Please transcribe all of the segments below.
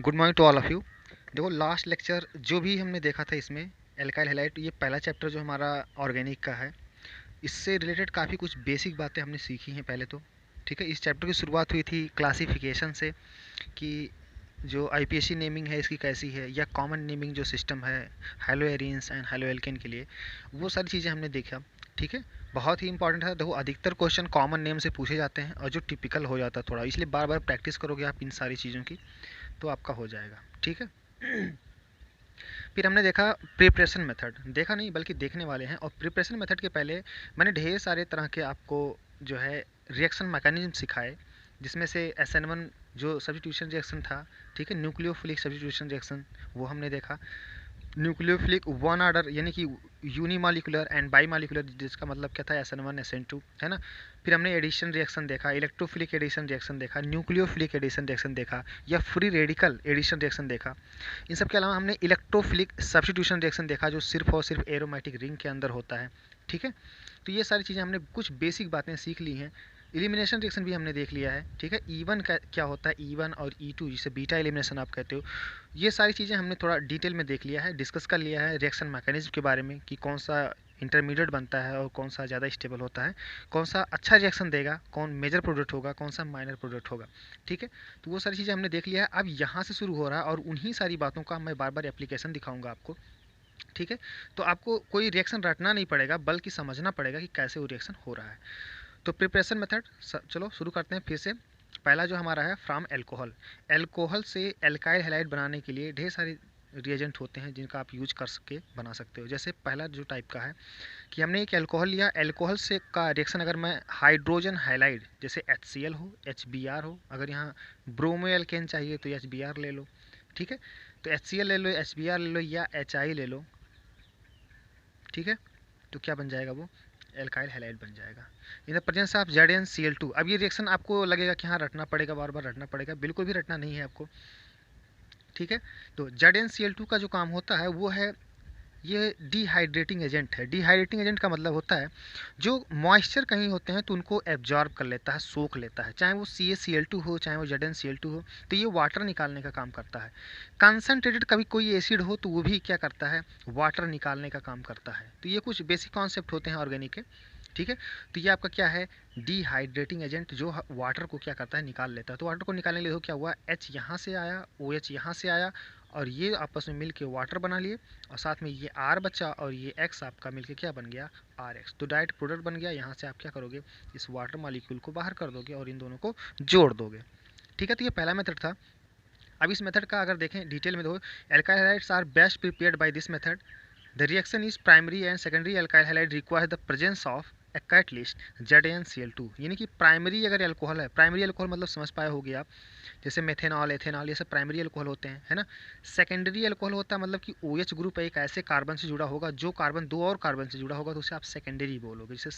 Good morning to all of you. देखो last lecture जो भी हमने देखा था इसमें एल्काइल हैलाइड, ये पहला चैप्टर जो हमारा ऑर्गेनिक का है, इससे रिलेटेड काफ़ी कुछ बेसिक बातें हमने सीखी हैं पहले तो। ठीक है, इस चैप्टर की शुरुआत हुई थी क्लासिफिकेशन से कि जो आईपीएससी नेमिंग है इसकी कैसी है, या कॉमन नेमिंग जो सिस्टम है hello arenes and halo alkane के लिए, वो सारी चीज़ें हमने देखा। ठीक है, बहुत ही इंपॉर्टेंट है। देखो अधिकतर क्वेश्चन कॉमन नेम से पूछे जाते हैं और जो टिपिकल हो जाता है थोड़ा, इसलिए बार बार प्रैक्टिस करोगे आप इन सारी चीज़ों की तो आपका हो जाएगा। ठीक है। फिर हमने देखा प्रिपरेशन मेथड, देखा नहीं बल्कि देखने वाले हैं। और प्रिपरेशन मेथड के पहले मैंने ढेर सारे तरह के आपको जो है रिएक्शन मैकेनिज्म सिखाए, जिसमें से SN1 जो सब्स्टिट्यूशन रिएक्शन था, ठीक है, न्यूक्लियोफिलिक सब्स्टिट्यूशन रिएक्शन, वो हमने देखा। न्यूक्लियोफिलिक वन ऑर्डर यानी कि यूनिमॉलिकुलर एंड बाईमॉलिकुलर, जिसका मतलब क्या था SN1 SN2, है ना। फिर हमने एडिशन रिएक्शन देखा, इलेक्ट्रोफिलिक एडिशन रिएक्शन देखा, न्यूक्लियोफिलिक एडिशन रिएक्शन देखा, या फ्री रेडिकल एडिशन रिएक्शन देखा। इन सब के अलावा हमने इलेक्ट्रोफिलिक सब्स्टिट्यूशन रिएक्शन देखा, जो सिर्फ और सिर्फ एरोमेटिक रिंग के अंदर होता है। ठीक है, तो ये सारी चीज़ें हमने कुछ बेसिक बातें सीख ली हैं। एलिमिनेशन रिएक्शन भी हमने देख लिया है। ठीक है, E1 का क्या होता है, E1 और E2, जिसे बीटा एलिमिनेशन आप कहते हो, ये सारी चीज़ें हमने थोड़ा डिटेल में देख लिया है, डिस्कस कर लिया है रिएक्शन मैकेनिज्म के बारे में कि कौन सा इंटरमीडिएट बनता है और कौन सा ज़्यादा स्टेबल होता है, कौन सा अच्छा रिएक्शन देगा, कौन मेजर प्रोडक्ट होगा, कौन सा माइनर प्रोडक्ट होगा। ठीक है, तो वो सारी चीज़ें हमने देख लिया है। अब यहाँ से शुरू हो रहा है और उन्हीं सारी बातों का मैं बार बार एप्लीकेशन दिखाऊंगा आपको। ठीक है, तो आपको कोई रिएक्शन रटना नहीं पड़ेगा, बल्कि समझना पड़ेगा कि कैसे वो रिएक्शन हो रहा है। तो प्रिपरेशन मेथड, चलो शुरू करते हैं फिर से। पहला जो हमारा है फ्रॉम एल्कोहल। एल्कोहल से एल्काइल हैलाइड बनाने के लिए ढेर सारे रिएजेंट होते हैं जिनका आप यूज कर सके बना सकते हो। जैसे पहला जो टाइप का है कि हमने एक एल्कोहल लिया, एल्कोहल से का रिएक्शन अगर मैं हाइड्रोजन हैलाइड जैसे HCl हो, HBr हो, अगर यहाँ ब्रोमो एल्केन चाहिए तो HBr ले लो। ठीक है, तो HCl ले लो, HBr ले लो, या HI ले लो। ठीक है, तो क्या बन जाएगा, वो एल्काइल हैलाइड बन जाएगा in the presence of ZnCl2। अब ये रिएक्शन आपको लगेगा कि हाँ रटना पड़ेगा, बार बार रटना पड़ेगा, बिल्कुल भी रटना नहीं है आपको। ठीक है, तो ZnCl2 का जो काम होता है वो है, ये डिहाइड्रेटिंग एजेंट है। डिहाइड्रेटिंग एजेंट का मतलब होता है जो मॉइस्चर कहीं होते हैं तो उनको एब्जॉर्ब कर लेता है, सोख लेता है, चाहे वो CaCl2 हो, चाहे वो ZnCl2 हो, तो ये वाटर निकालने का काम करता है। कंसनट्रेटेड कभी कोई एसिड हो तो वो भी क्या करता है, वाटर निकालने का काम करता है। तो ये कुछ बेसिक कॉन्सेप्ट होते हैं ऑर्गेनिक के। ठीक है, तो ये आपका क्या है, डिहाइड्रेटिंग एजेंट, जो वाटर को क्या करता है, निकाल लेता है। तो वाटर को निकालने के लिए तो क्या हुआ, H यहाँ से आया, OH यहाँ से आया, और ये आपस में मिल के वाटर बना लिए, और साथ में ये R बचा और ये X आपका मिलके क्या बन गया, RX। तो डायरेक्ट प्रोडक्ट बन गया। यहाँ से आप क्या करोगे, इस वाटर मॉलिक्यूल को बाहर कर दोगे और इन दोनों को जोड़ दोगे। ठीक है, तो ये पहला मेथड था। अब इस मेथड का अगर देखें डिटेल में, देखो alkyl halides are best prepared by this method. The reaction is primary and secondary alkyl halide requires the presence of a catalyst ZnCl2। यानी कि प्राइमरी अगर एल्कोहल है, प्राइमरी एल्कोहल मतलब समझ पाए होगे आप, जैसे मेथेनॉल, एथेनॉल, ये सब प्राइमरी अल्कोहल होते हैं, है ना। सेकेंडरी अल्कोहल होता है मतलब कि OH ग्रुप एक ऐसे कार्बन से जुड़ा होगा, जो कार्बन दो और कार्बन से जुड़ा होगा, तो उसे आप सेकेंडरी बोलोगे। जैसे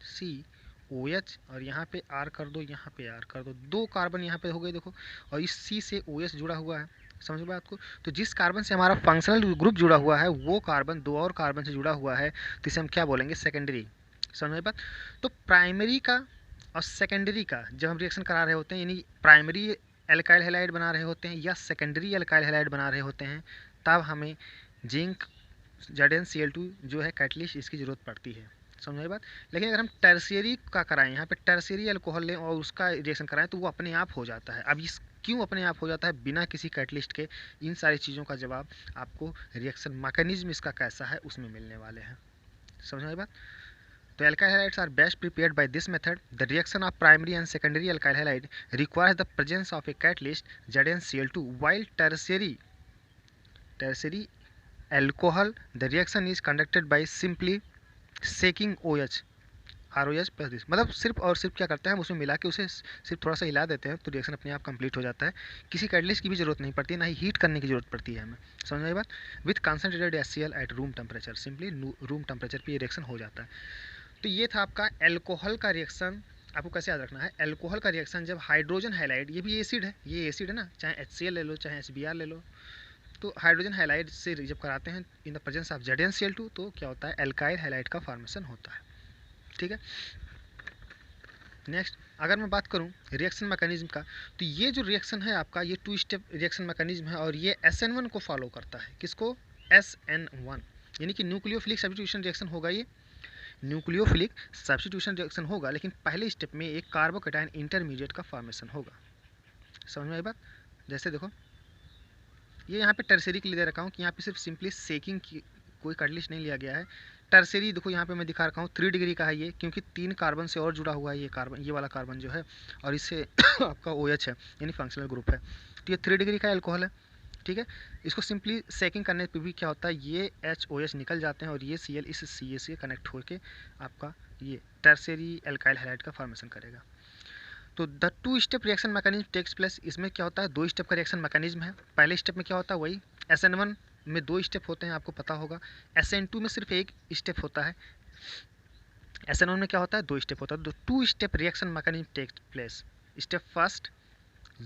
सी OH और यहाँ पे R कर दो, यहाँ पे R कर दो, दो कार्बन यहाँ पे हो गए देखो, और इस C से OH जुड़ा हुआ है। समझ बात को, तो जिस कार्बन से हमारा फंक्शनल ग्रुप जुड़ा हुआ है वो कार्बन दो और कार्बन से जुड़ा हुआ है, तो इसे हम क्या बोलेंगे, सेकेंडरी। समझ बात। तो प्राइमरी का और सेकेंडरी का जब हम रिएक्शन करा रहे होते हैं, यानी प्राइमरी एल्काइल हैलाइड बना रहे होते हैं या सेकेंडरी एल्काइल हैलाइड बना रहे होते हैं, तब हमें जिंक ZnCl2 जो है कैटलिस्ट, इसकी ज़रूरत पड़ती है। समझ बात। लेकिन अगर हम टर्शियरी का कराएं, यहाँ पे टर्शियरी अल्कोहल लें और उसका रिएक्शन कराएं, तो वो अपने आप हो जाता है। अब इस क्यों अपने आप हो जाता है बिना किसी कैटलिस्ट के, इन सारी चीज़ों का जवाब आपको रिएक्शन मैकेनिज्म इसका कैसा है उसमें मिलने वाले हैं। समझ में बात। तो alkyl halides are best prepared by this method. The reaction of primary and secondary alkyl halide requires the presence of a catalyst ZnCl2, while tertiary alcohol the reaction is conducted by simply shaking OH, ROH plus this, मतलब सिर्फ और सिर्फ क्या करते हैं, हम उसमें मिला के उसे सिर्फ थोड़ा सा हिला देते हैं तो रिएक्शन अपने आप कंप्लीट हो जाता है। किसी कैटलिस्ट की भी जरूरत नहीं पड़ती है, ना ही हीट करने की जरूरत पड़ती है हमें। समझ में बात। With concentrated HCl at room temperature, simply room temperature पे ये रिएक्शन हो जाता है। तो ये था आपका एल्कोहल का रिएक्शन। आपको कैसे याद रखना है, एल्कोहल का रिएक्शन जब हाइड्रोजन हैलाइड, ये भी एसिड है, ये एसिड है ना, चाहे HCl ले लो चाहे HBr ले लो, तो हाइड्रोजन हैलाइड से जब कराते हैं in the presence of ZnCl2, तो क्या होता है, एल्काइल हैलाइड का फॉर्मेशन होता है। ठीक है, नेक्स्ट अगर मैं बात करूं रिएक्शन मैकेनिज्म का, तो ये जो रिएक्शन है आपका, ये 2 स्टेप रिएक्शन मैकेनिज्म है और ये SN1 को फॉलो करता है। किसको? SN1, यानी कि न्यूक्लियोफिलिक सब्स्टिट्यूशन रिएक्शन होगा। ये न्यूक्लियोफिलिक सब्स्टिट्यूशन रिएक्शन होगा, लेकिन पहले स्टेप में एक कार्बोकेटायन इंटरमीडिएट का फॉर्मेशन होगा। समझ में आई बात? जैसे देखो, ये यहाँ पे टर्सरी के लिए दे रखा हूँ कि यहाँ पे सिर्फ सिंपली सेकिंग की कोई कैटलिस्ट नहीं लिया गया है। टर्सरी देखो यहाँ पे मैं दिखा रखा हूँ 3 डिग्री का है ये, क्योंकि 3 कार्बन से और जुड़ा हुआ है ये कार्बन, ये वाला कार्बन जो है, और इससे आपका OH है, यानी फंक्शनल ग्रुप है। तो ये 3 डिग्री का एल्कोहल है, ठीक है। इसको सिंपली सेकिंग करने पर भी क्या होता है, ये HOH निकल जाते हैं और ये Cl इस Ca से कनेक्ट होकर आपका ये टर्सरी एल्काइल हैलाइड का फॉर्मेशन करेगा। तो the 2 step reaction mechanism takes place. इसमें क्या होता है, 2 स्टेप का रिएक्शन मैकेनिज्म है। पहले स्टेप में क्या होता है, वही SN1 में 2 स्टेप होते हैं, आपको पता होगा। SN2 में सिर्फ 1 स्टेप होता है। SN1 में क्या होता है, 2 स्टेप होता है। तो 2 step reaction mechanism takes place. Step first,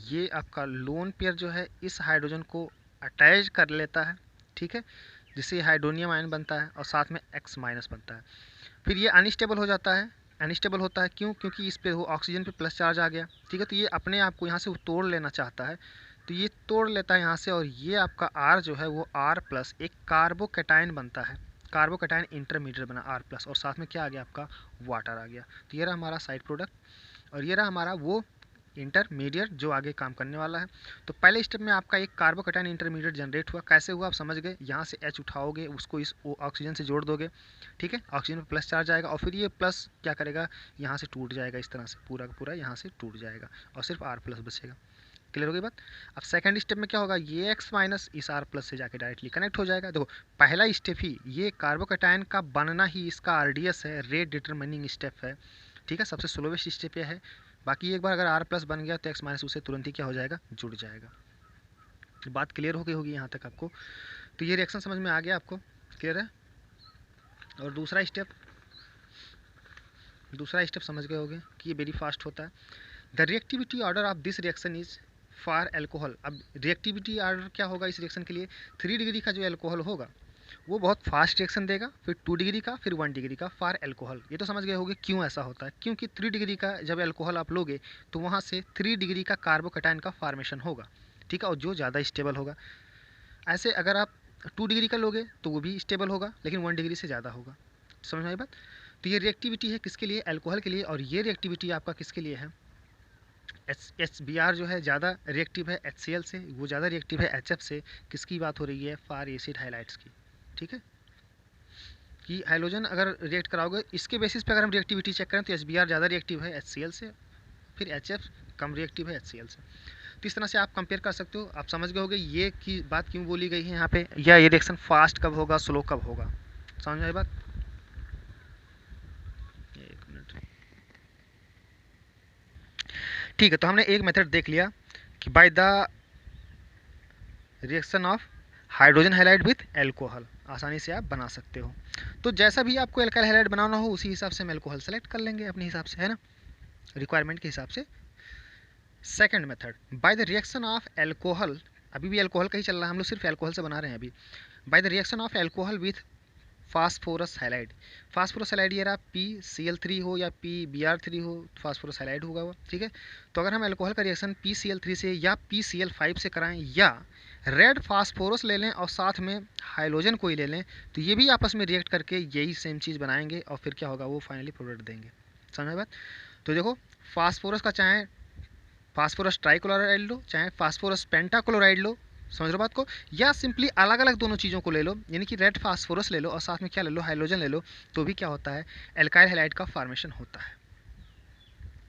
ये आपका लोन पेयर जो है इस हाइड्रोजन को अटैच कर लेता है, ठीक है, जिससे हाइड्रोनियम आयन बनता है और साथ में X- बनता है। फिर ये अनस्टेबल हो जाता है। अनस्टेबल होता है क्यों? क्योंकि इस पे वो ऑक्सीजन पे प्लस चार्ज आ गया, ठीक है। तो ये अपने आप को यहाँ से तोड़ लेना चाहता है, तो ये तोड़ लेता है यहाँ से, और ये आपका R जो है वो R+ एक कार्बोकेटायन बनता है। कार्बोकेटायन इंटरमीडिएट बना R+, और साथ में क्या आ गया आपका, वाटर आ गया। तो ये रहा हमारा साइड प्रोडक्ट, और ये रहा हमारा वो इंटरमीडिएट जो आगे काम करने वाला है। तो पहले स्टेप में आपका एक कार्बोकेटायन इंटरमीडिएट जनरेट हुआ। कैसे हुआ आप समझ गए, यहाँ से H उठाओगे, उसको इस ऑक्सीजन से जोड़ दोगे, ठीक है, ऑक्सीजन पर प्लस चार्ज आएगा, और फिर ये प्लस क्या करेगा, यहाँ से टूट जाएगा, इस तरह से पूरा का पूरा यहाँ से टूट जाएगा, और सिर्फ R+ बचेगा। क्लियर हो गई बात? अब सेकंड स्टेप में क्या होगा, ये X- इस R+ से जाके डायरेक्टली कनेक्ट हो जाएगा। देखो पहला स्टेप ही ये कार्बोकेटायन का बनना ही इसका RDS है, रेट डिटरमिनिंग स्टेप है, ठीक है, सबसे स्लोवेस्ट स्टेप ये है। बाकी एक बार अगर R+ बन गया तो X- उससे तुरंत ही क्या हो जाएगा, जुड़ जाएगा। बात क्लियर हो गई होगी यहाँ तक आपको? तो ये रिएक्शन समझ में आ गया आपको? क्लियर है? और दूसरा स्टेप समझ गए होंगे कि ये वेरी फास्ट होता है। The reactivity order of this reaction is for alcohol. अब रिएक्टिविटी ऑर्डर क्या होगा इस रिएक्शन के लिए, 3 डिग्री का जो एल्कोहल होगा वो बहुत फास्ट रिएक्शन देगा, फिर 2 डिग्री का, फिर 1 डिग्री का फॉर एल्कोहल। ये तो समझ गए होंगे क्यों ऐसा होता है, क्योंकि 3 डिग्री का जब एल्कोहल आप लोगे तो वहाँ से 3 डिग्री का कार्बोकेटायन का फॉर्मेशन होगा, ठीक है, और जो ज़्यादा स्टेबल होगा। ऐसे अगर आप 2 डिग्री का लोगे तो वो भी स्टेबल होगा, लेकिन 1 डिग्री से ज़्यादा होगा। समझ में आई बात? तो ये रिएक्टिविटी है किसके लिए, एल्कोहल के लिए, और ये रिएक्टिविटी आपका किसके लिए है, HBr जो है ज़्यादा रिएक्टिव है HCl से, वो ज़्यादा रिएक्टिव है HF से। किसकी बात हो रही है, फॉर एसिड हाइलाइट्स की, ठीक है, कि हाइड्रोजन अगर रिएक्ट कराओगे इसके बेसिस पे अगर हम रिएक्टिविटी चेक करें तो HBr ज़्यादा रिएक्टिव है HCl से, फिर HF कम रिएक्टिव है HCl से। तो इस तरह से आप कंपेयर कर सकते हो। आप समझ गए होगे ये की बात क्यों बोली गई है यहाँ पे, या ये रिएक्शन फास्ट कब होगा, स्लो कब होगा। समझ में आई बात? एक मिनट, ठीक है। तो हमने एक मेथड देख लिया कि by the reaction of hydrogen halide with alcohol आसानी से आप बना सकते हो। तो जैसा भी आपको एल्काइल हैलाइड बनाना हो उसी हिसाब से हम एल्कोहल सेलेक्ट कर लेंगे अपने हिसाब से, है ना, रिक्वायरमेंट के हिसाब से। Second method, by the reaction of alcohol, अभी भी एल्कोहल का ही चल रहा है, हम लोग सिर्फ एल्कोहल से बना रहे हैं अभी। By the reaction of alcohol with phosphorus halide. Phosphorus halide ये रहा, PCl3 हो या PBr3 हो, फास्फोरस हैलाइड होगा वो, ठीक है। तो अगर हम एल्कोहल का रिएक्शन PCl3 से या PCl5 से कराएं, या रेड फास्फोरस ले लें और साथ में हाइड्रोजन कोई ले लें, तो ये भी आपस में रिएक्ट करके यही सेम चीज़ बनाएंगे, और फिर क्या होगा, वो फाइनली प्रोडक्ट देंगे। समझ बात? तो देखो फास्फोरस का चाहे फास्फोरस ट्राइक्लोराइड लो, चाहे फास्फोरस पेंटाक्लोराइड लो, समझ लो बात को, या सिंपली अलग अलग दोनों चीज़ों को ले लो, यानी कि रेड फास्फोरस ले लो और साथ में क्या ले लो, हाइड्रोजन ले लो, तो भी क्या होता है, एल्काइल हैलाइड का फॉर्मेशन होता है।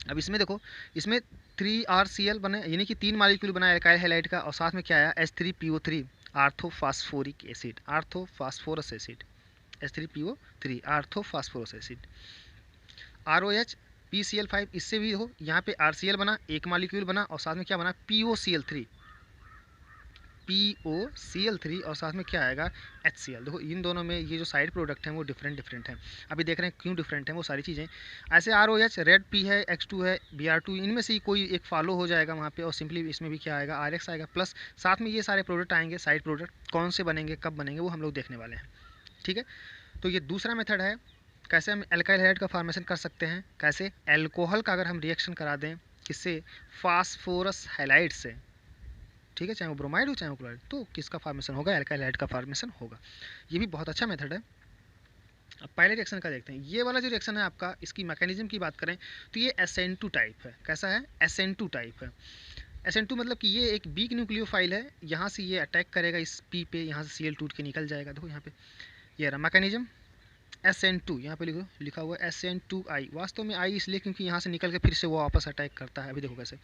अब इसमें देखो, इसमें 3RCl बने, यानी कि 3 मॉलिक्यूल बना एल्काइल हैलाइड का, और साथ में क्या आया, H3PO3 orthophosphoric acid, orthophosphorous acid, H3PO3 orthophosphorous acid. ROH PCl5, इससे भी हो, यहाँ पे RCl बना, एक मॉलिक्यूल बना, और साथ में क्या बना, POCl3 और साथ में क्या आएगा, HCl। देखो इन दोनों में ये जो साइड प्रोडक्ट हैं वो डिफरेंट हैं। अभी देख रहे हैं क्यों डिफरेंट हैं वो सारी चीज़ें। ऐसे ROH रेड P है, X2 है, Br2, इनमें से ही कोई एक फॉलो हो जाएगा वहाँ पे, और सिंपली इसमें भी क्या आएगा, RX आएगा, प्लस साथ में ये सारे प्रोडक्ट आएंगे, साइड प्रोडक्ट कौन से बनेंगे, कब बनेंगे, वो हम लोग देखने वाले हैं, ठीक है। तो ये दूसरा मेथड है कैसे हम एल्काइल हैलाइड का फॉर्मेशन कर सकते हैं, कैसे एल्कोहल का अगर हम रिएक्शन करा दें किससे, फास्फोरस हैलाइड से, ठीक है, चाहे वो ब्रोमाइड हो चाहे वो क्लोराइड, तो किसका फॉर्मेशन होगा, एल्काइल हैलाइड का फॉर्मेशन होगा। ये भी बहुत अच्छा मेथड है। अब पहले रिएक्शन का देखते हैं। ये वाला जो रिएक्शन है आपका, इसकी मैकेनिज्म की बात करें तो ये SN2 टाइप है। कैसा है, SN2 टाइप है। SN2 मतलब कि ये एक वीक न्यूक्लियोफाइल है, यहाँ से ये अटैक करेगा इस P पे, यहाँ से Cl टूट के निकल जाएगा। देखो यहाँ पे ये रहा मैकेनिज्म, SN2 यहाँ पे लिखो, लिखा हुआ है SN2I। वास्तव में I इसलिए क्योंकि यहाँ से निकल के फिर से वो वापस अटैक करता है। अभी देखो कैसे,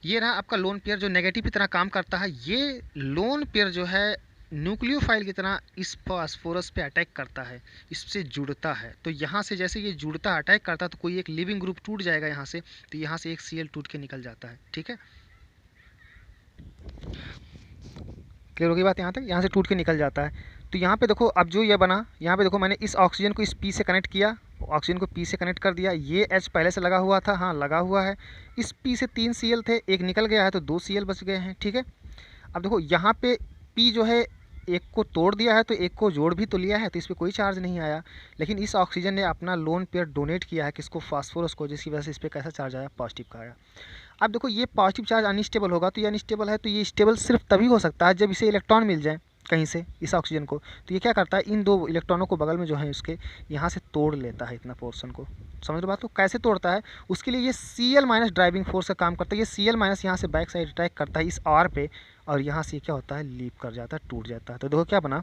ये रहा आपका लोन पेयर जो नेगेटिव की तरह काम करता है। ये लोन पेयर जो है न्यूक्लियोफाइल की तरह इस फास्फोरस पे अटैक करता है, इससे जुड़ता है। तो यहाँ से जैसे ये जुड़ता है, अटैक करता है, तो कोई एक लिविंग ग्रुप टूट जाएगा यहाँ से, तो यहाँ से एक Cl टूट के निकल जाता है। ठीक है, क्लियर होगी बात यहाँ तक, यहाँ से टूट के निकल जाता है। तो यहाँ पे देखो अब जो ये बना, यहाँ पे देखो मैंने इस ऑक्सीजन को इस P से कनेक्ट किया, ऑक्सीजन को P से कनेक्ट कर दिया। ये H पहले से लगा हुआ था, हाँ लगा हुआ है। इस P से 3 Cl थे, एक निकल गया है तो 2 Cl बच गए हैं। ठीक है, अब देखो यहाँ पे P जो है एक को तोड़ दिया है तो एक को जोड़ भी तो लिया है, तो इस पर कोई चार्ज नहीं आया। लेकिन इस ऑक्सीजन ने अपना लोन पेयर डोनेट किया है किसको, फास्फोरस को, जिसकी वजह से इस पर कैसा चार्ज आया, पॉजिटिव का आया। अब देखो ये पॉजिटिव चार्ज अनस्टेबल होगा, तो ये अनस्टेबल है, तो ये स्टेबल सिर्फ तभी हो सकता है जब इसे इलेक्ट्रॉन मिल जाए कहीं से इस ऑक्सीजन को। तो ये क्या करता है, इन 2 इलेक्ट्रॉनों को बगल में जो है उसके यहाँ से तोड़ लेता है, इतना पोर्शन को। समझ रहे बात को, कैसे तोड़ता है, उसके लिए ये Cl- ड्राइविंग फोर्स का काम करता है। ये Cl- यहाँ से बैक साइड अटैक करता है इस R पे, और यहाँ से क्या होता है, लीप कर जाता है, टूट जाता है। तो देखो क्या बना,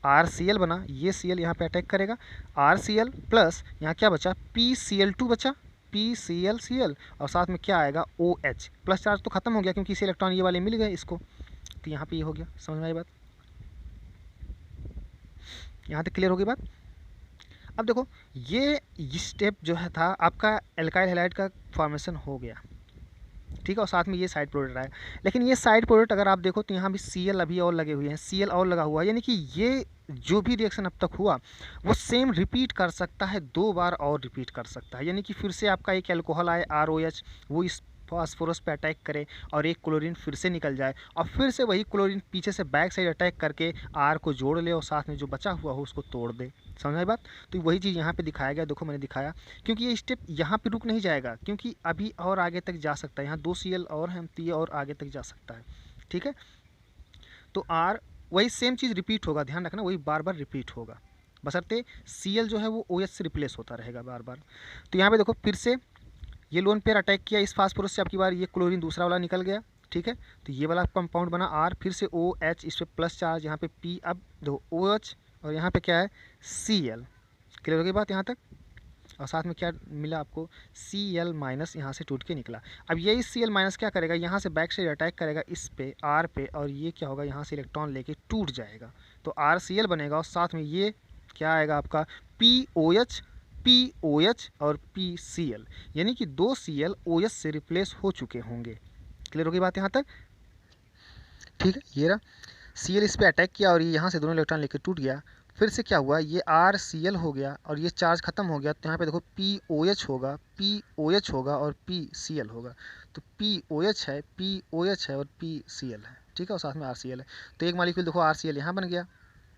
RCl बना, ये Cl यहाँ पे अटैक करेगा, RCl प्लस यहाँ क्या बचा, PCl2 बचा, PCl और साथ में क्या आएगा, OH। प्लस चार्ज तो खत्म हो गया क्योंकि इसे इलेक्ट्रॉन ये वाले मिल गए इसको, तो यहाँ पे ये हो गया। समझ में आई बात, यहाँ तक क्लियर होगी बात। अब देखो ये स्टेप जो है था आपका एल्काइल हैलाइड का फॉर्मेशन हो गया, ठीक है, और साथ में ये साइड प्रोडक्ट आया। लेकिन ये साइड प्रोडक्ट अगर आप देखो तो यहाँ भी Cl अभी और लगे हुए हैं, Cl और लगा हुआ है, यानी कि ये जो भी रिएक्शन अब तक हुआ वो सेम रिपीट कर सकता है, 2 बार और रिपीट कर सकता है। यानी कि फिर से आपका एक एल्कोहल आए ROH, वो इस फास्फोरस पे अटैक करे और एक क्लोरीन फिर से निकल जाए, और फिर से वही क्लोरीन पीछे से बैक साइड अटैक करके R को जोड़ ले और साथ में जो बचा हुआ हो उसको तोड़ दे। समझ आई बात। तो वही चीज़ यहाँ पे दिखाया गया, देखो मैंने दिखाया, क्योंकि ये स्टेप यहाँ पे रुक नहीं जाएगा, क्योंकि अभी और आगे तक जा सकता है। यहाँ 2 Cl और हैं तो ये और आगे तक जा सकता है। ठीक है, तो R वही सेम चीज़ रिपीट होगा, ध्यान रखना, वही बार बार रिपीट होगा, बशर्ते Cl जो है वो OH से रिप्लेस होता रहेगा बार बार। तो यहाँ पे देखो फिर से ये लोन पेयर अटैक किया इस फास्फोरस से, आपकी बार ये क्लोरीन दूसरा वाला निकल गया। ठीक है, तो ये वाला कंपाउंड बना R, फिर से OH, इस पर प्लस चार्ज, यहाँ पे P, अब दो OH और यहाँ पे क्या है Cl। क्लियर हो गई बात यहाँ तक, और साथ में क्या मिला आपको, Cl- यहाँ से टूट के निकला। अब यही Cl- क्या करेगा, यहाँ से बैक साइड अटैक करेगा इस पे R पे, और ये क्या होगा, यहाँ से इलेक्ट्रॉन लेके टूट जाएगा, तो RCl बनेगा, और साथ में ये क्या आएगा आपका POH, POH और PCl, यानी कि 2 Cl OH से रिप्लेस हो चुके होंगे। क्लियर हो गई बात यहाँ तक, ठीक है। ये रहा Cl इस पे अटैक किया और ये यहाँ से दोनों इलेक्ट्रॉन लेके टूट गया। फिर से क्या हुआ, ये RCl हो गया और ये चार्ज खत्म हो गया, तो यहाँ पे देखो POH होगा, POH होगा और PCl होगा। तो POH है, POH है और PCl है, ठीक है, और साथ में RCl है। तो एक मॉलिक्यूल देखो RCl यहाँ बन गया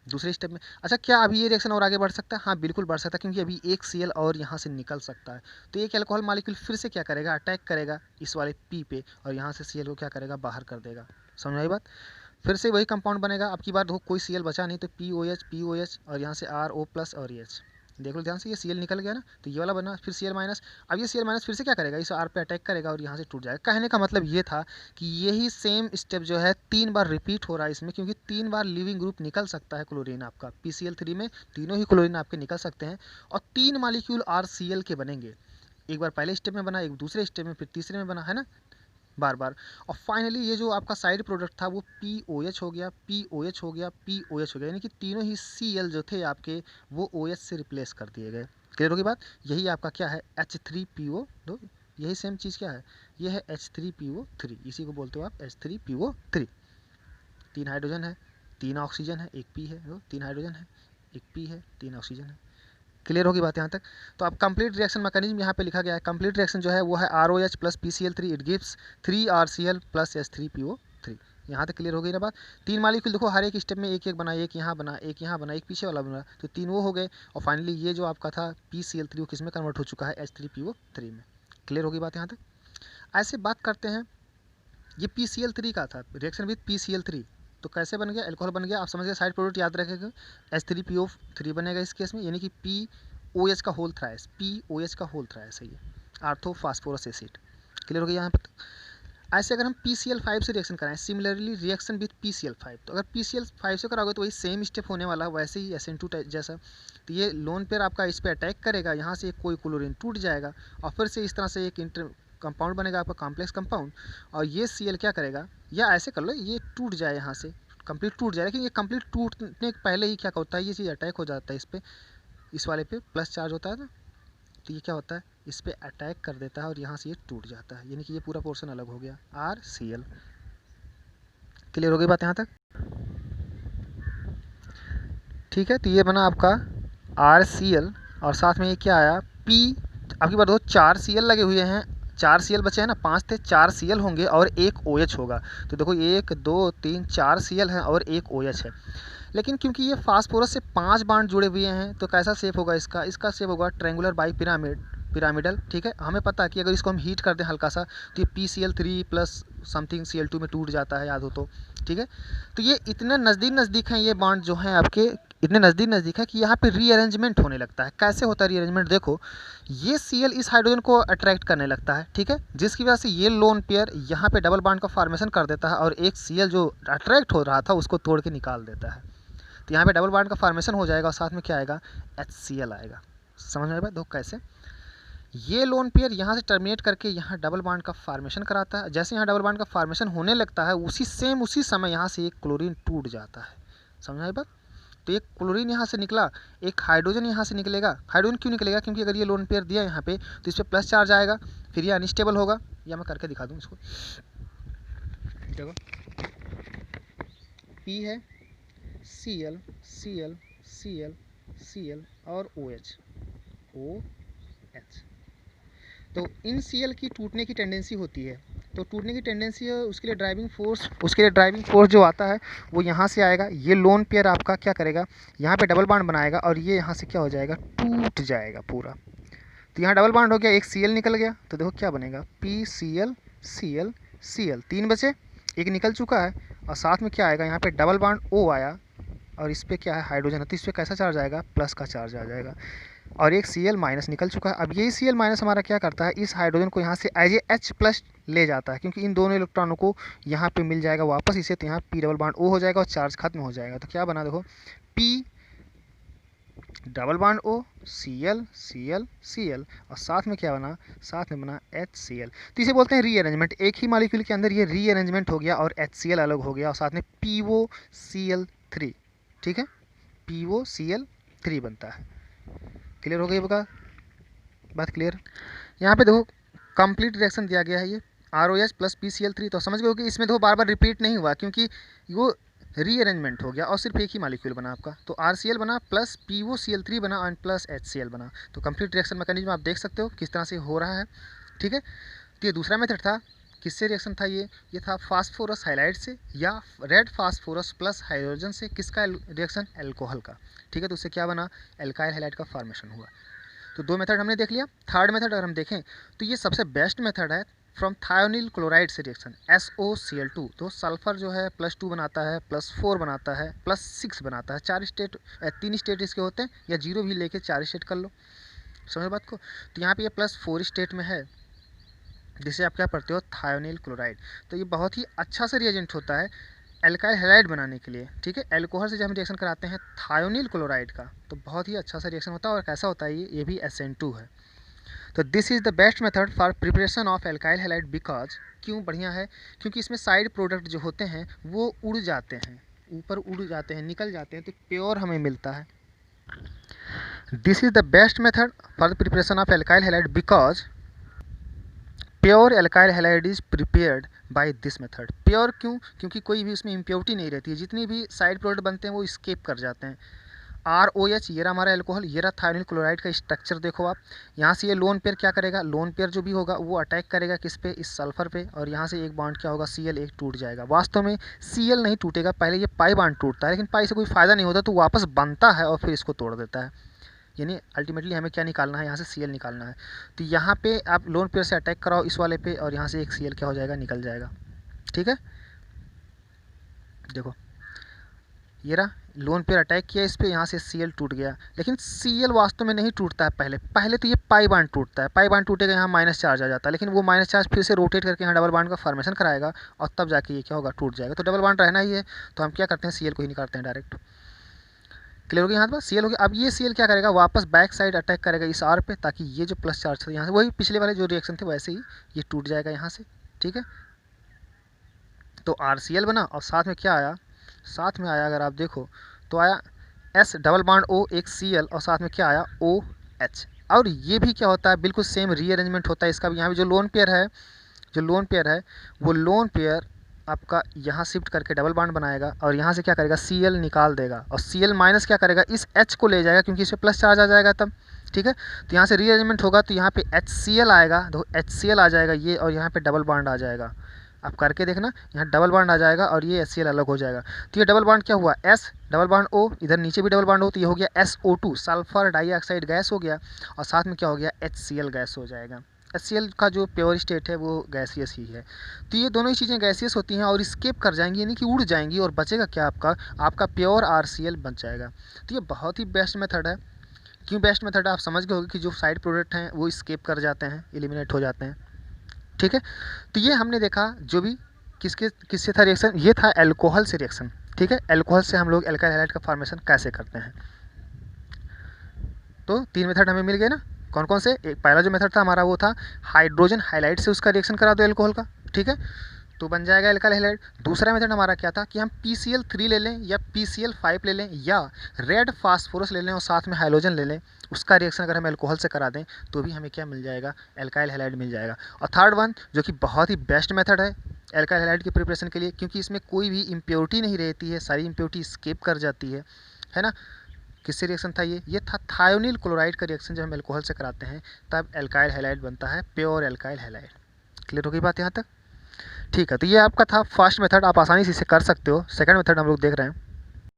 दूसरे स्टेप में। अच्छा, क्या अभी ये रिएक्शन और आगे बढ़ सकता है, हाँ बिल्कुल बढ़ सकता है, क्योंकि अभी एक Cl और यहाँ से निकल सकता है। तो एक अल्कोहल मॉलिक्यूल फिर से क्या करेगा, अटैक करेगा इस वाले P पे, और यहाँ से Cl को क्या करेगा, बाहर कर देगा। समझ आई बात। फिर से वही कंपाउंड बनेगा, अब की बार देखो कोई Cl बचा नहीं, तो POH, POH और यहाँ से RO प्लस और H। देख लो ध्यान से, ये Cl निकल गया ना, तो ये वाला बना, फिर Cl-। अब ये Cl- फिर से क्या करेगा, इस R पे अटैक करेगा और यहाँ से टूट जाएगा। कहने का मतलब ये था कि यही सेम स्टेप जो है 3 बार रिपीट हो रहा है इसमें, क्योंकि 3 बार लिविंग ग्रुप निकल सकता है क्लोरीन आपका, PCl3 में तीनों ही क्लोरीन आपके निकल सकते हैं, और 3 मॉलिक्यूल RCl के बनेंगे। एक बार पहले स्टेप में बना, एक दूसरे स्टेप में, फिर तीसरे में बना, है ना, बार बार। और फाइनली ये जो आपका साइड प्रोडक्ट था वो POH हो गया, POH हो गया, POH हो गया, यानी कि तीनों ही Cl जो थे आपके वो OH से रिप्लेस कर दिए गए। क्लियर होगी बात। यही आपका क्या है, H3PO, दो यही सेम चीज़ क्या है, ये है H3PO3, इसी को बोलते हो आप H3PO3। 3 हाइड्रोजन है, 3 ऑक्सीजन है, एक P है, 3 हाइड्रोजन है, एक P है, 3 ऑक्सीजन है। क्लियर होगी बात यहाँ तक। तो अब कंप्लीट रिएक्शन मैकेनिज्म यहाँ पे लिखा गया है। कंप्लीट रिएक्शन जो है वो है ROH plus PCl3, it gives 3 RCl plus H3PO3। यहाँ तक क्लियर हो गई ना बात। 3 मॉलिक्यूल देखो हर एक स्टेप में एक एक बना, एक यहाँ बना, एक यहाँ बना, एक पीछे वाला बना, तो 3 वो हो गए। और फाइनली ये जो आपका था PCl3 वो किस में कन्वर्ट हो चुका है, H3PO3 में। क्लियर होगी बात यहाँ तक। ऐसे बात करते हैं, ये PCl3 का था, रिएक्शन विद PCl3, तो कैसे बन गया, एल्कोहल बन गया। आप समझ गए, साइड प्रोडक्ट याद रखेगा, H3PO3 बनेगा इस केस में, यानी कि POH का होल थ्राइस, POH का होल थ्राइस है ये, आर्थो फास्फोरस एसिड। क्लियर हो गया यहाँ पर। ऐसे अगर हम PCl5 से रिएक्शन कराएं, सिमिलरली रिएक्शन विद PCl5, तो अगर PCl5 से कराओगे तो वही सेम स्टेप होने वाला है, वैसे ही SN2 जैसा। तो ये लोन पेयर आपका इस पर अटैक करेगा, यहाँ से कोई क्लोरीन टूट जाएगा और फिर से इस तरह से एक इंटर कंपाउंड बनेगा आपका कॉम्प्लेक्स कंपाउंड। और ये Cl क्या करेगा, या ऐसे कर लो, ये टूट जाए यहाँ से, कंप्लीट टूट जाए, लेकिन ये कंप्लीट टूटने के पहले ही क्या होता है, ये चीज़ अटैक हो जाता है इस पर, इस वाले पे प्लस चार्ज होता है ना, तो ये क्या होता है, इस पर अटैक कर देता है और यहाँ से ये टूट जाता है, यानी कि ये पूरा पोर्शन अलग हो गया, RCl। क्लियर हो गई बात यहाँ तक। ठीक है, तो ये बना आपका RCl और साथ में ये क्या आया P। आपकी बात हो 4 Cl लगे हुए हैं, 4 Cl बचे हैं ना, 5 थे, 4 Cl होंगे और एक OH होगा। तो देखो 1 2 3 4 Cl हैं और एक OH है। लेकिन क्योंकि ये फास्फोरस से 5 बांड जुड़े हुए हैं, तो कैसा शेप होगा इसका, इसका शेप होगा ट्रायंगुलर बाई पिरामिडल। ठीक है, हमें पता है कि अगर इसको हम हीट कर दें हल्का सा, तो ये PCl3 प्लस समथिंग Cl2 में टूट जाता है, याद हो तो। ठीक है, तो ये इतने नज़दीक हैं ये बॉन्ड जो हैं आपके, इतने नज़दीक है कि यहाँ पे रीअरेंजमेंट होने लगता है। कैसे होता है रीअरेंजमेंट, देखो ये Cl इस हाइड्रोजन को अट्रैक्ट करने लगता है, ठीक है, जिसकी वजह से ये लोन पेयर यहाँ पे डबल बॉन्ड का फॉर्मेशन कर देता है और एक Cl जो अट्रैक्ट हो रहा था उसको तोड़ के निकाल देता है। तो यहाँ पे डबल बॉन्ड का फॉर्मेशन हो जाएगा और साथ में क्या आएगा, HCl आएगा। समझ में आएगा, देखो कैसे ये लोन पेयर यहाँ से टर्मिनेट करके यहाँ डबल बॉन्ड का फॉर्मेशन कराता है। जैसे यहाँ डबल बॉन्ड का फॉर्मेशन होने लगता है, उसी समय यहाँ से एक क्लोरीन टूट जाता है। समझ आई बात। तो एक क्लोरीन यहाँ से निकला, एक हाइड्रोजन यहाँ से निकलेगा। हाइड्रोजन क्यों निकलेगा, क्योंकि अगर ये लोन पेयर दिया यहाँ पे तो इस पर प्लस चार्ज आएगा, फिर ये अनस्टेबल होगा। या मैं करके दिखा दूँ इसको, देखो P है, Cl Cl Cl Cl और OH। तो इन Cl की टूटने की टेंडेंसी होती है, तो टूटने की टेंडेंसी है, उसके लिए ड्राइविंग फोर्स जो आता है वो यहाँ से आएगा। ये लोन पेयर आपका क्या करेगा, यहाँ पे डबल बॉन्ड बनाएगा और ये यहाँ से क्या हो जाएगा, टूट जाएगा पूरा। तो यहाँ डबल बॉन्ड हो गया, एक Cl निकल गया, तो देखो क्या बनेगा, PCl Cl Cl, 3 बचे, एक निकल चुका है और साथ में क्या आएगा, यहाँ पे डबल बॉन्ड O आया और इस पर क्या है हाइड्रोजन है, तो इस पर कैसा चार्ज आएगा, प्लस का चार्ज आ जाएगा और एक Cl माइनस निकल चुका है। अब यही Cl माइनस हमारा क्या करता है, इस हाइड्रोजन को यहाँ से एज ए H प्लस ले जाता है, क्योंकि इन दोनों इलेक्ट्रॉनों को यहाँ पे मिल जाएगा वापस इसे, तो यहाँ P डबल बॉन्ड O हो जाएगा और चार्ज खत्म हो जाएगा। तो क्या बना, देखो P double bond O Cl Cl Cl और साथ में क्या बना, साथ में बना HCl। तो इसे बोलते हैं रीअरेंजमेंट। एक ही मॉलिक्यूल के अंदर ये रीअरेंजमेंट हो गया और HCl अलग हो गया और साथ में POCl3। ठीक है, POCl3 बनता है। क्लियर हो गई बात क्लियर। यहाँ पे देखो कंप्लीट रिएक्शन दिया गया है, ये ROH प्लस PCl3, तो समझ गए हो कि इसमें देखो बार बार रिपीट नहीं हुआ, क्योंकि वो रीअरेंजमेंट हो गया और सिर्फ एक ही मॉलिक्यूल बना आपका। तो RCl बना प्लस POCl3 बना और प्लस HCl बना। तो कंप्लीट रिएक्शन मैकेनिज्म आप देख सकते हो किस तरह से हो रहा है। ठीक है, तो ये दूसरा मेथड था, किससे रिएक्शन था ये था फास्फोरस हाइलाइड से या रेड फास्फोरस प्लस हाइड्रोजन से। किसका रिएक्शन, एल्कोहल का। ठीक है, तो उससे क्या बना, एल्काइल हाइलाइड का फॉर्मेशन हुआ। तो 2 मेथड हमने देख लिया। थर्ड मेथड अगर हम देखें तो ये सबसे बेस्ट मेथड है, फ्रॉम थायोनिल क्लोराइड से रिएक्शन SOCl2। तो सल्फर जो है +2 बनाता है, +4 बनाता है, +6 बनाता है। 3 स्टेट इसके होते हैं, या 0 भी लेके 4 स्टेट कर लो। समझ बात को। तो यहाँ पे ये +4 स्टेट में है, जिसे आप क्या पढ़ते हो, थायोनिल क्लोराइड। तो ये बहुत ही अच्छा सा रिएजेंट होता है एल्काइल हैलाइड बनाने के लिए। ठीक है, एल्कोहल से जब हम रिएक्शन कराते हैं थायोनिल क्लोराइड का, तो बहुत ही अच्छा सा रिएक्शन होता है। और कैसा होता है ये भी SN2 है। तो this is the best method for preparation of alkyl halide, because क्यों बढ़िया है, क्योंकि इसमें साइड प्रोडक्ट जो होते हैं वो उड़ जाते हैं, ऊपर उड़ जाते हैं, निकल जाते हैं, तो प्योर हमें मिलता है। This is the best method for the preparation of alkyl halide, because pure alkyl halide is prepared by this method. Pure क्यों, क्योंकि कोई भी उसमें इम्प्योरिटी नहीं रहती है, जितनी भी साइड प्रोडक्ट बनते हैं वो स्केप कर जाते हैं। ROH, ये रहा हमारा एल्कोहल, ये रहा थायोनिल क्लोराइड का स्ट्रक्चर देखो आप। यहाँ से ये लोन पेयर क्या करेगा, लोन पेयर जो भी होगा वो अटैक करेगा किस पे, इस सल्फर पे, और यहाँ से एक बॉन्ड क्या होगा, Cl एक टूट जाएगा। वास्तव में Cl नहीं टूटेगा, पहले ये पाई बॉन्ड टूटता है, लेकिन पाई से कोई फ़ायदा नहीं होता तो वापस बनता है और फिर इसको तोड़ देता है। यानी अल्टीमेटली हमें क्या निकालना है, यहाँ से Cl निकालना है। तो यहाँ पे आप लोन पेयर से अटैक कराओ इस वाले पे, और यहाँ से एक Cl क्या हो जाएगा, निकल जाएगा। ठीक है, देखो ये रहा लोन पेयर अटैक किया इस पे, यहाँ से Cl टूट गया, लेकिन Cl वास्तव में नहीं टूटता है। पहले तो ये पाई बांड टूटता है, पाई बांड टूटेगा, यहाँ माइनस चार्ज आ जाता है, लेकिन वो माइनस चार्ज फिर से रोटेट करके यहाँ डबल बांड का फॉर्मेशन कराएगा और तब जाके ये क्या होगा, टूट जाएगा। तो डबल बांड रहना ही है, तो हम क्या करते हैं, Cl को ही निकालते हैं डायरेक्ट। क्लियर हो गया यहाँ पर, Cl हो गया। अब ये Cl क्या करेगा, वापस बैक साइड अटैक करेगा इस R पे, ताकि ये जो प्लस चार्ज था यहाँ से, वही पिछले वाले जो रिएक्शन थे वैसे ही ये टूट जाएगा यहाँ से। ठीक है, तो RCl बना, और साथ में क्या आया, साथ में आया अगर आप देखो तो आया S डबल बॉन्ड O, एक Cl, और साथ में क्या आया, OH। और ये भी क्या होता है, बिल्कुल सेम रीअरेंजमेंट होता है इसका भी। यहाँ पे जो लोन पेयर है, वो लोन पेयर आपका यहाँ शिफ्ट करके डबल बॉन्ड बनाएगा, और यहाँ से क्या करेगा, Cl निकाल देगा, और Cl माइनस क्या करेगा, इस H को ले जाएगा, क्योंकि इस पर प्लस चार्ज आ जाएगा तब। ठीक है, तो यहाँ से रीअरेंजमेंट होगा, तो यहाँ पे HCl आएगा, तो HCl आ जाएगा ये, और यहाँ पे डबल बॉन्ड आ जाएगा। आप करके देखना, यहाँ डबल बॉन्ड आ जाएगा और ये HCl अलग हो जाएगा। तो ये डबल बॉन्ड क्या हुआ, S डबल बॉन्ड O, इधर नीचे भी डबल बॉन्ड हो, तो ये हो गया SO2, सल्फर डाइऑक्साइड गैस हो गया, और साथ में क्या हो गया, HCl गैस हो जाएगा। HCl का जो प्योर स्टेट है वो गैसियस ही है। तो ये दोनों ही चीज़ें गैसियस होती हैं और स्केप कर जाएंगी, यानी कि उड़ जाएंगी, और बचेगा क्या, आपका प्योर RCl बच जाएगा। तो ये बहुत ही बेस्ट मेथड है। क्यों बेस्ट मेथड है, आप समझ गए होंगे कि जो साइड प्रोडक्ट हैं वो स्केप कर जाते हैं, एलिमिनेट हो जाते हैं। ठीक है, तो ये हमने देखा जो भी किससे था रिएक्शन, ये था एल्कोहल से रिएक्शन। ठीक है, एल्कोहल से हम लोग एल्काइल हैलाइड का फॉर्मेशन कैसे करते हैं। तो 3 मेथड हमें मिल गए ना, कौन कौन से, एक पहला जो मेथड था हमारा वो था हाइड्रोजन हाइलाइड से उसका रिएक्शन करा दो एल्कोहल का। ठीक है, तो बन जाएगा एल्काइल हैलाइड। दूसरा मेथड हमारा क्या था कि हम PCl3 ले लें या PCl5 ले लें या रेड फास्फोरस ले लें और साथ में हाइड्रोजन ले लें, उसका रिएक्शन अगर हम एल्कोहल से करा दें तो भी हमें क्या मिल जाएगा, एल्काइल हैलाइड मिल जाएगा। और थर्ड वन जो कि बहुत ही बेस्ट मेथड है एल्काइल हैलाइड की प्रिपरेशन के लिए, क्योंकि इसमें कोई भी इम्प्योरिटी नहीं रहती है, सारी इम्प्योरिटी स्केप कर जाती है ना। किससे रिएक्शन था ये था थायोनिल क्लोराइड का रिएक्शन। जब हम एल्कोहल से कराते हैं तब एल्काइल हैलाइड बनता है, प्योर एल्काइल हैलाइड। क्लियर हो गई बात यहाँ तक। ठीक है, तो ये आपका था फर्स्ट मेथड, आप आसानी से इसे कर सकते हो। सेकंड मेथड हम लोग देख रहे हैं।